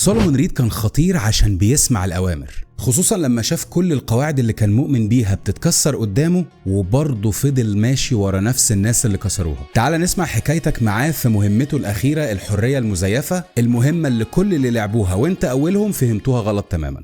سولومون ريد كان خطير عشان بيسمع الأوامر، خصوصا لما شاف كل القواعد اللي كان مؤمن بيها بتتكسر قدامه وبرضه فضل ماشي ورا نفس الناس اللي كسروها. تعال نسمع حكايتك معاه في مهمته الأخيرة، الحرية المزيفة، المهمة اللي كل اللي لعبوها وانت أولهم فهمتوها غلط تماما.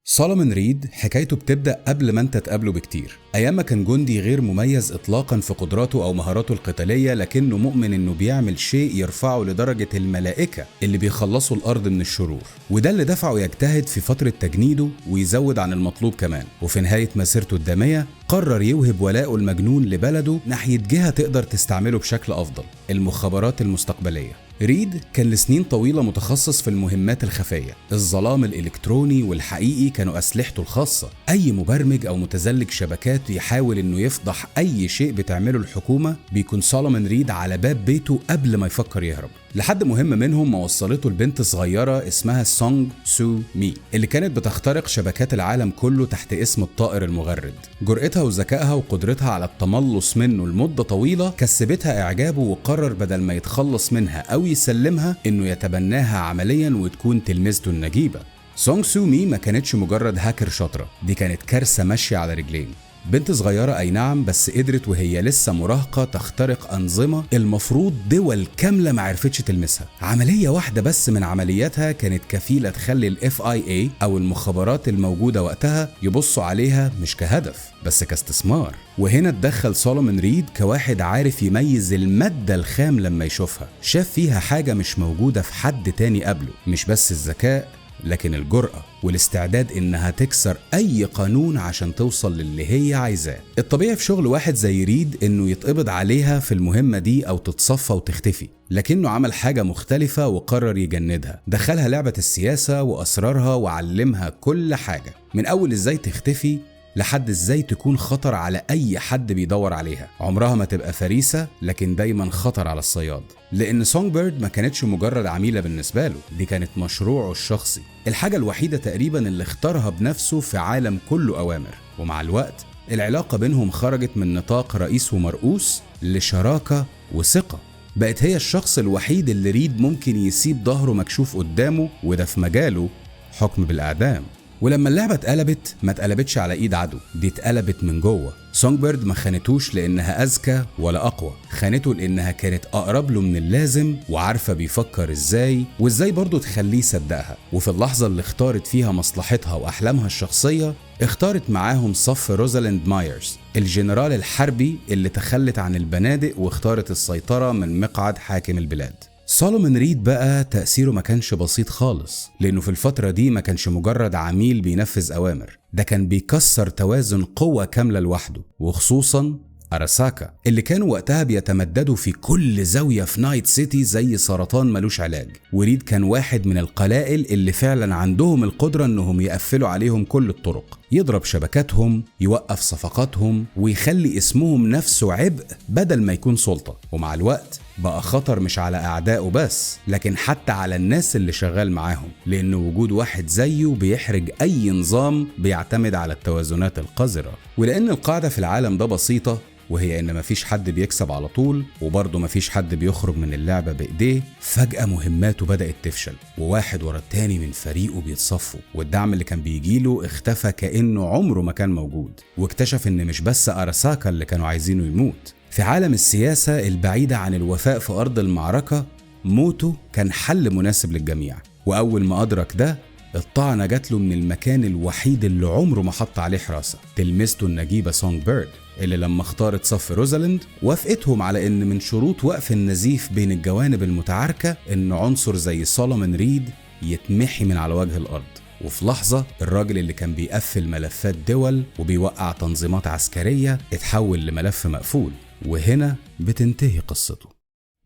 سولومون ريد حكايته بتبدأ قبل ما انت تقابله بكتير، ايام ما كان جندي غير مميز اطلاقا في قدراته او مهاراته القتالية، لكنه مؤمن انه بيعمل شيء يرفعه لدرجة الملائكة اللي بيخلصوا الارض من الشرور، وده اللي دفعه يجتهد في فترة تجنيده ويزود عن المطلوب كمان. وفي نهاية مسيرته الدامية قرر يوهب ولاءه المجنون لبلده ناحية جهة تقدر تستعمله بشكل افضل، المخابرات المستقبلية. ريد كان لسنين طويلة متخصص في المهمات الخفية، الظلام الإلكتروني والحقيقي كانوا أسلحته الخاصة. أي مبرمج أو متزلج شبكات يحاول إنه يفضح أي شيء بتعمله الحكومة بيكون سولومون ريد على باب بيته قبل ما يفكر يهرب، لحد مهم منهم ما وصلته لبنت صغيرة اسمها سونغ سو مي اللي كانت بتخترق شبكات العالم كله تحت اسم الطائر المغرد. جرأتها وذكائها وقدرتها على التملص منه لمدة طويلة كسبتها إعجابه، وقرر بدل ما يتخلص منها أو يسلمها إنه يتبناها عمليا وتكون تلميذته النجيبة. سونغ سو مي ما كانتش مجرد هاكر شاطرة، دي كانت كارثة ماشية على رجلين. بنت صغيرة أي نعم، بس قدرت وهي لسه مراهقة تخترق أنظمة المفروض دول كاملة ما عرفتش تلمسها. عملية واحدة بس من عملياتها كانت كفيلة تخلي ال FIA أو المخابرات الموجودة وقتها يبصوا عليها مش كهدف بس كاستثمار. وهنا اتدخل سولومون ريد كواحد عارف يميز المادة الخام لما يشوفها، شاف فيها حاجة مش موجودة في حد تاني قبله، مش بس الذكاء لكن الجرأة والاستعداد إنها تكسر أي قانون عشان توصل للي هي عايزاه. الطبيعي في شغل واحد زي ريد إنه يتقبض عليها في المهمة دي أو تتصفى وتختفي، لكنه عمل حاجة مختلفة وقرر يجندها. دخلها لعبة السياسة وأسرارها وعلمها كل حاجة، من أول إزاي تختفي لحد ازاي تكون خطر على اي حد بيدور عليها. عمرها ما تبقى فريسة لكن دايما خطر على الصياد، لان سونج بيرد ما كانتش مجرد عميلة بالنسبة له، دي كانت مشروعه الشخصي، الحاجة الوحيدة تقريبا اللي اختارها بنفسه في عالم كله اوامر. ومع الوقت العلاقة بينهم خرجت من نطاق رئيس ومرؤوس لشراكة وثقة. بقت هي الشخص الوحيد اللي ريد ممكن يسيب ظهره مكشوف قدامه، وده في مجاله حكم بالإعدام. ولما اللعبة اتقلبت ما اتقلبتش على ايد عدو، دي اتقلبت من جوه. سونج بيرد ما خانتوش لانها اذكى ولا اقوى، خانته لانها كانت اقرب له من اللازم وعارفة بيفكر ازاي وازاي برضه تخليه يصدقها. وفي اللحظة اللي اختارت فيها مصلحتها واحلامها الشخصية اختارت معاهم صف روزاليند مايرز، الجنرال الحربي اللي تخلت عن البنادق واختارت السيطرة من مقعد حاكم البلاد. سولومون ريد بقى تأثيره ما كانش بسيط خالص، لأنه في الفترة دي ما كانش مجرد عميل بينفذ أوامر، ده كان بيكسر توازن قوة كاملة لوحده، وخصوصا أراساكا اللي كانوا وقتها بيتمددوا في كل زاوية في نايت سيتي زي سرطان ملوش علاج. وريد كان واحد من القلائل اللي فعلا عندهم القدرة انهم يقفلوا عليهم كل الطرق، يضرب شبكاتهم، يوقف صفقاتهم، ويخلي اسمهم نفسه عبء بدل ما يكون سلطة. ومع الوقت بقى خطر مش على أعدائه بس، لكن حتى على الناس اللي شغال معاهم، لأن وجود واحد زيه بيحرج أي نظام بيعتمد على التوازنات القذرة. ولأن القاعدة في العالم ده بسيطة، وهي إن مفيش حد بيكسب على طول، وبرضه مفيش حد بيخرج من اللعبة بإيديه، فجأة مهماته بدأت تفشل، وواحد ورا التاني من فريقه بيتصفوا، والدعم اللي كان بيجيله اختفى كأنه عمره ما كان موجود. واكتشف إن مش بس أراساكا اللي كانوا عايزينه يموت. في عالم السياسة البعيدة عن الوفاء في أرض المعركة، موته كان حل مناسب للجميع. وأول ما أدرك ده الطعنة جات له من المكان الوحيد اللي عمره ما حط عليه حراسة، تلميذته النجيبة سونج بيرد، اللي لما اختارت صف روزاليند وافقتهم على ان من شروط وقف النزيف بين الجوانب المتعاركة ان عنصر زي سولومون ريد يتمحي من على وجه الارض. وفي لحظة الراجل اللي كان بيقفل ملفات دول وبيوقع تنظيمات عسكرية اتحول لملف مقفول. وهنا بتنتهي قصته.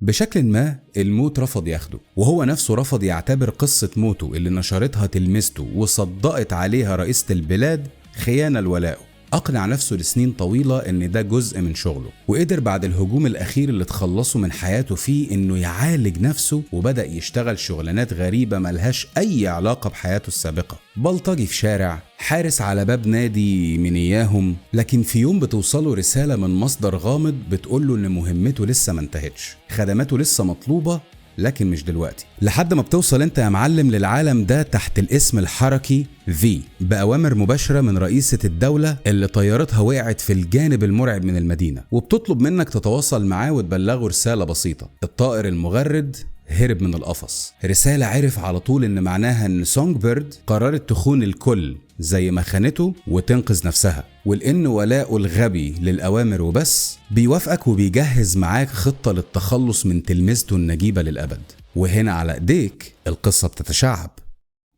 بشكل ما الموت رفض ياخده، وهو نفسه رفض يعتبر قصة موته اللي نشرتها تلميذته وصدقت عليها رئيسة البلاد خيانة لولائه. أقنع نفسه لسنين طويلة إن ده جزء من شغله، وقدر بعد الهجوم الأخير اللي تخلصوا من حياته فيه إنه يعالج نفسه، وبدأ يشتغل شغلانات غريبة ملهاش أي علاقة بحياته السابقة. بلطجي في شارع، حارس على باب نادي من إياهم. لكن في يوم بتوصله رسالة من مصدر غامض بتقوله إن مهمته لسه ما انتهتش، خدماته لسه مطلوبة، لكن مش دلوقتي. لحد ما بتوصل انت يا معلم للعالم ده تحت الاسم الحركي V، بأوامر مباشرة من رئيسة الدولة اللي طيارتها وقعت في الجانب المرعب من المدينة، وبتطلب منك تتواصل معاه وتبلغه رسالة بسيطة. الطائر المغرد هرب من القفص، رسالة عرف على طول ان معناها ان سونج بيرد قررت تخون الكل زي ما خانته وتنقذ نفسها، ولأن ولاءه الغبي للأوامر وبس بيوافقك وبيجهز معاك خطة للتخلص من تلميذته النجيبة للأبد. وهنا على ايديك القصة بتتشعب.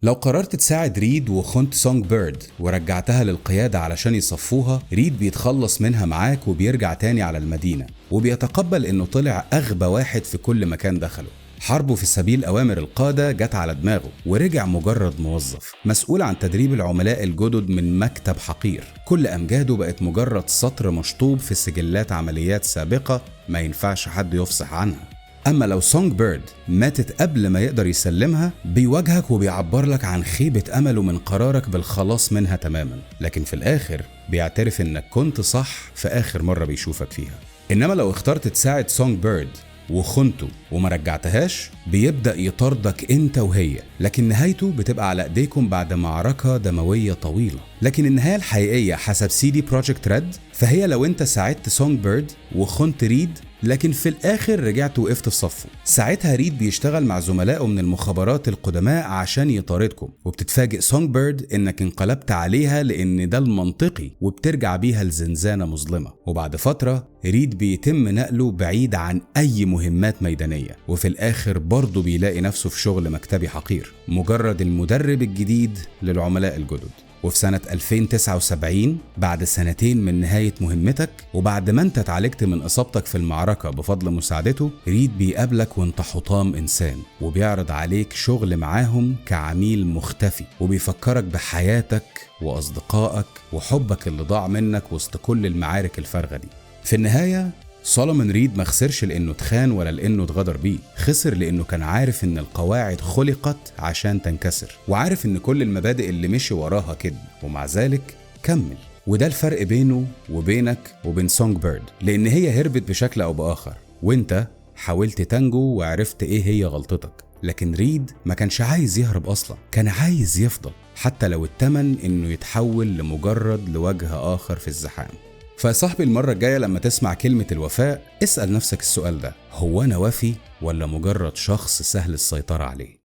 لو قررت تساعد ريد وخنت سونج بيرد ورجعتها للقيادة علشان يصفوها، ريد بيتخلص منها معاك وبيرجع تاني على المدينة، وبيتقبل انه طلع أغبى واحد في كل مكان دخله. حربه في سبيل أوامر القادة جت على دماغه، ورجع مجرد موظف مسؤول عن تدريب العملاء الجدد من مكتب حقير. كل أمجاده بقت مجرد سطر مشطوب في سجلات عمليات سابقة ما ينفعش حد يفصح عنها. أما لو سونج بيرد ماتت قبل ما يقدر يسلمها، بيواجهك وبيعبر لك عن خيبة أمله من قرارك بالخلاص منها تماما، لكن في الآخر بيعترف إنك كنت صح في آخر مرة بيشوفك فيها. إنما لو اخترت تساعد سونج بيرد وخنته وما رجعتهاش، بيبدأ يطاردك انت وهي، لكن نهايته بتبقى على ايديكم بعد معركة دموية طويلة. لكن النهاية الحقيقية حسب CD Projekt Red فهي لو انت ساعدت سونج بيرد وخنت ريد، لكن في الآخر رجعت وقفت في صفه. ساعتها ريد بيشتغل مع زملائه من المخابرات القدماء عشان يطاردكم، وبتتفاجئ سونج بيرد انك انقلبت عليها لان ده المنطقي، وبترجع بيها لزنزانة مظلمة. وبعد فترة ريد بيتم نقله بعيد عن اي مهمات ميدانية، وفي الآخر برضه بيلاقي نفسه في شغل مكتبي حقير، مجرد المدرب الجديد للعملاء الجدد. وفي سنة 2079 بعد سنتين من نهاية مهمتك، وبعد ما انت اتعالجت من إصابتك في المعركة بفضل مساعدته، ريد بيقابلك وانت حطام إنسان، وبيعرض عليك شغل معاهم كعميل مختفي، وبيفكرك بحياتك وأصدقائك وحبك اللي ضاع منك وسط كل المعارك الفارغة دي. في النهاية سولومون ريد ما خسرش لأنه اتخان ولا لأنه اتغدر بيه، خسر لأنه كان عارف إن القواعد خلقت عشان تنكسر، وعارف إن كل المبادئ اللي مشي وراها كده، ومع ذلك كمل. وده الفرق بينه وبينك وبين سونج بيرد، لأن هي هربت بشكل أو بآخر، وإنت حاولت تنجو وعرفت إيه هي غلطتك. لكن ريد ما كانش عايز يهرب أصلا، كان عايز يفضل، حتى لو التمن إنه يتحول لمجرد لوجه آخر في الزحام. فيا صاحبي المرة الجاية لما تسمع كلمة الوفاء، اسأل نفسك السؤال ده: هو أنا وفي ولا مجرد شخص سهل السيطرة عليه؟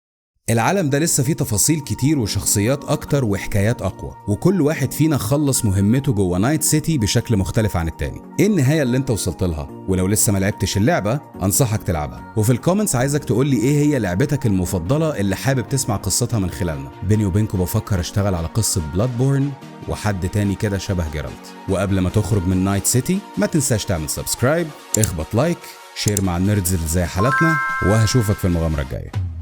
العالم ده لسه فيه تفاصيل كتير وشخصيات أكتر وحكايات أقوى، وكل واحد فينا خلص مهمته جوه نايت سيتي بشكل مختلف عن التاني. إيه النهاية اللي أنت وصلت لها؟ ولو لسه ما لعبتش اللعبة أنصحك تلعبها، وفي الكومنتس عايزك تقولي إيه هي لعبتك المفضلة اللي حابب تسمع قصتها من خلالنا. بيني وبينكم بفكر أشتغل على قصة بلادبورن وحد تاني كده شبه جيرالت. وقبل ما تخرج من نايت سيتي ما تنساش تعمل سبسكرايب، اخبط لايك، شير مع النيردز اللي زي حالتنا، وهشوفك في المغامرة الجاية.